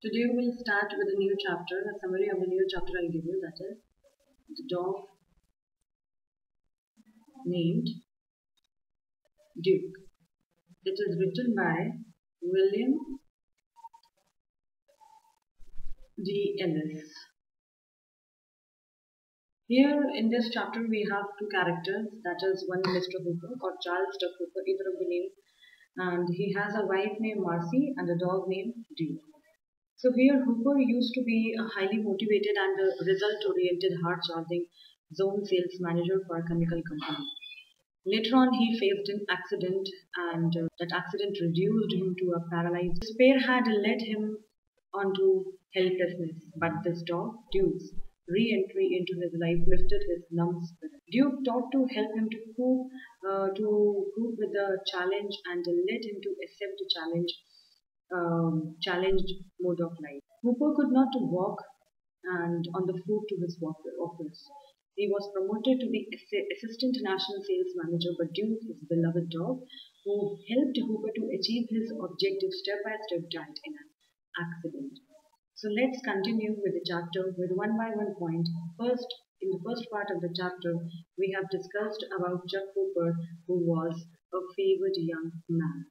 Today we'll start with a new chapter, a summary of the new chapter I'll give you, that is the dog named Duke. It is written by William D. Ellis. Here in this chapter we have two characters, that is one Mr. Hooper or Charles Duck Hooper, either of the name, and he has a wife named Marcy and a dog named Duke. So here Hooper used to be a highly motivated and result-oriented, hard-charging zone sales manager for a chemical company. Later on, he faced an accident, and that accident reduced him to a paralyzed. Despair had led him onto helplessness, but this dog, Duke's re-entry into his life lifted his numb spirit. Duke taught to help him to cope with the challenge and led him to accept the challenged mode of life. Hooper could not walk and on the foot to his office. He was promoted to the assistant national sales manager, but Duke, his beloved dog, who helped Hooper to achieve his objective step by step, died in an accident. So let's continue with the chapter with one by one point. First, in the first part of the chapter, we have discussed about Chuck Hooper, who was a favored young man.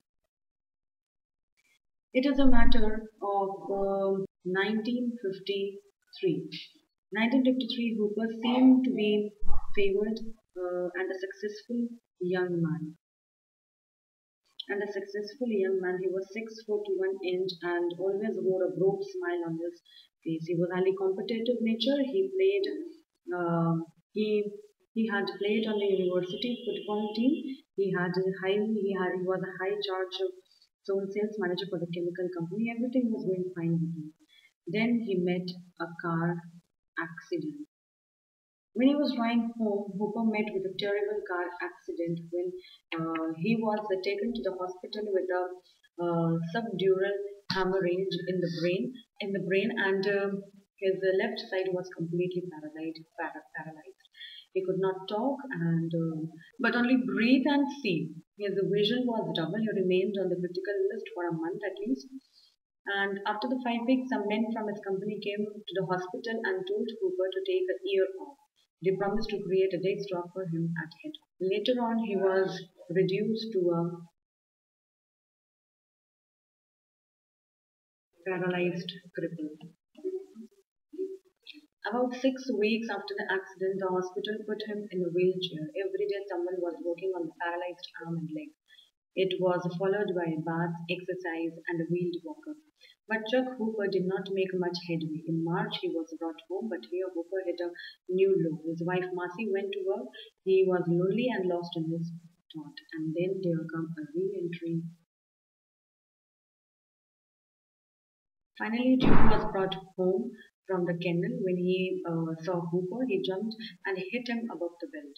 It is a matter of 1953. 1953, Hooper seemed to be favored and a successful young man. He was 6 foot 1 inch and always wore a broad smile on his face. He was highly competitive nature. Uh, he he had played on the university football team. He was a high charge of zone sales manager for the chemical company. Everything was going fine with him. Then he met a car accident. When he was driving home, Hooper met with a terrible car accident when he was taken to the hospital with a subdural hemorrhage in the brain, and his left side was completely paralyzed. He could not talk and but only breathe and see. His vision was double. He remained on the critical list for a month at least. And after the 5 weeks, some men from his company came to the hospital and told Hooper to take a year off. They promised to create a day stop for him at head. Later on, he was reduced to a paralyzed cripple. About 6 weeks after the accident, the hospital put him in a wheelchair. Every day, someone was working on the paralyzed arm and leg. It was followed by a bath, exercise, and a wheeled walker. But Chuck Hooper did not make much headway. In March, he was brought home, but here Hooper hit a new low. His wife Marcy went to work. He was lonely and lost in his thought. And then there come a re-entry. Finally, Duke was brought home from the kennel. When he saw Hooper, he jumped and hit him above the belt.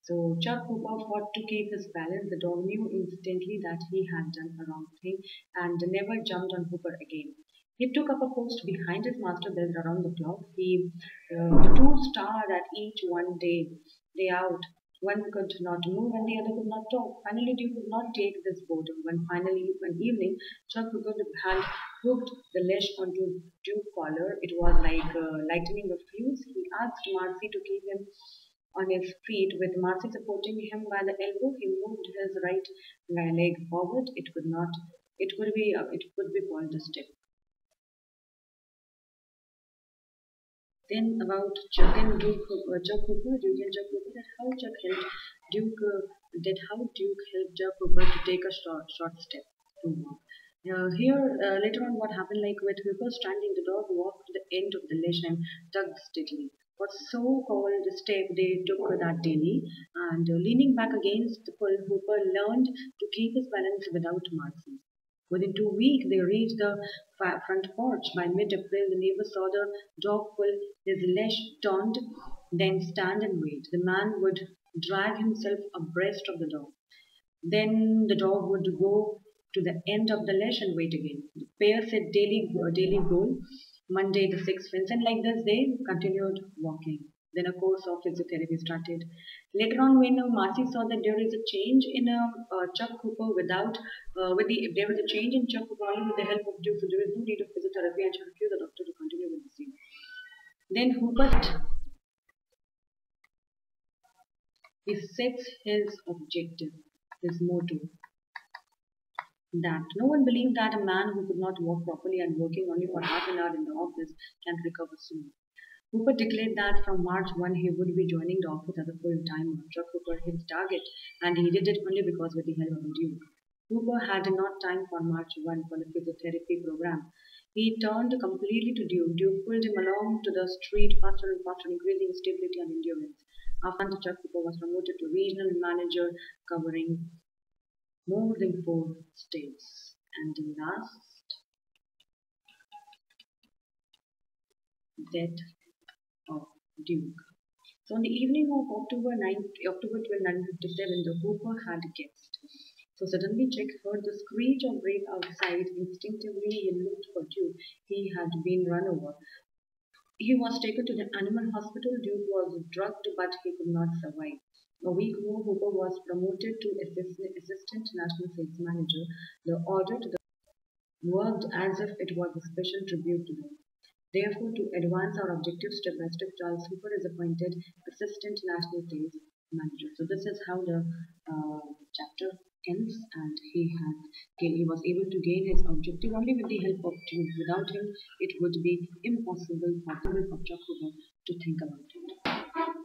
So Chuck Hooper fought to keep his balance. The dog knew instantly that he had done a wrong thing and never jumped on Hooper again. He took up a post behind his master belt around the clock. The two starred at each one day out. One could not move and the other could not talk. Finally, Duke could not take this boredom. One evening, Chuck Hooper had hooked the leash onto Duke's collar. It was like lightening a fuse. He asked Marcy to keep him on his feet, with Marcy supporting him by the elbow. He moved his right leg forward. It could not. It could be called a step. Then about Chuck Hooper, Duke and Chuck Hooper, how Duke helped Chuck Hooper to take a short step to walk. Later on, what happened, like with Hooper standing, the dog walked to the end of the leash and tugged steadily. What so-called step they took that daily, and leaning back against the pull, Hooper learned to keep his balance without Marcy. Within 2 weeks, they reached the front porch. By mid-April, the neighbors saw the dog pull his leash taut, then stand and wait. The man would drag himself abreast of the dog. Then the dog would go to the end of the leash and wait again. The pair set daily goal, Monday the 6th fence, and like this they continued walking. Then a course of physiotherapy started. Later on, when Marcy saw that there is a change in Chuck Hooper there was a change in Chuck Hooper only with the help of Duke, so there is no need of physiotherapy. therapy and she refused the doctor to continue with the scene. Then Hooper, he sets his objective, his motto, that no one believed that a man who could not walk properly and working only for half an hour in the office can recover soon. Hooper declared that from March 1 he would be joining the office as a full-timer. Chuck Hooper hit the target, and he did it only because with the help of Duke. Hooper had not time for March 1 for the physiotherapy program. He turned completely to Duke. Duke pulled him along to the street faster and faster, increasing his stability and endurance. After Chuck Hooper was promoted to regional manager, covering more than 4 states. And the last, death of Duke. So on the evening of October 12, 1957, the Hooper had a guest. So suddenly Jack heard the screech of Brake outside. Instinctively he looked for Duke. He had been run over. He was taken to the animal hospital. Duke was drugged, but he could not survive. A week more, Hooper was promoted to assistant national sales manager. The order to the worked as if it was a special tribute to them. Therefore, to advance our objectives step by step, Charles Hooper is appointed Assistant National Sales Manager. So this is how the chapter ends, and he was able to gain his objective only with the help of Duke. Without him, it would be impossible for Chuck Hooper to think about it.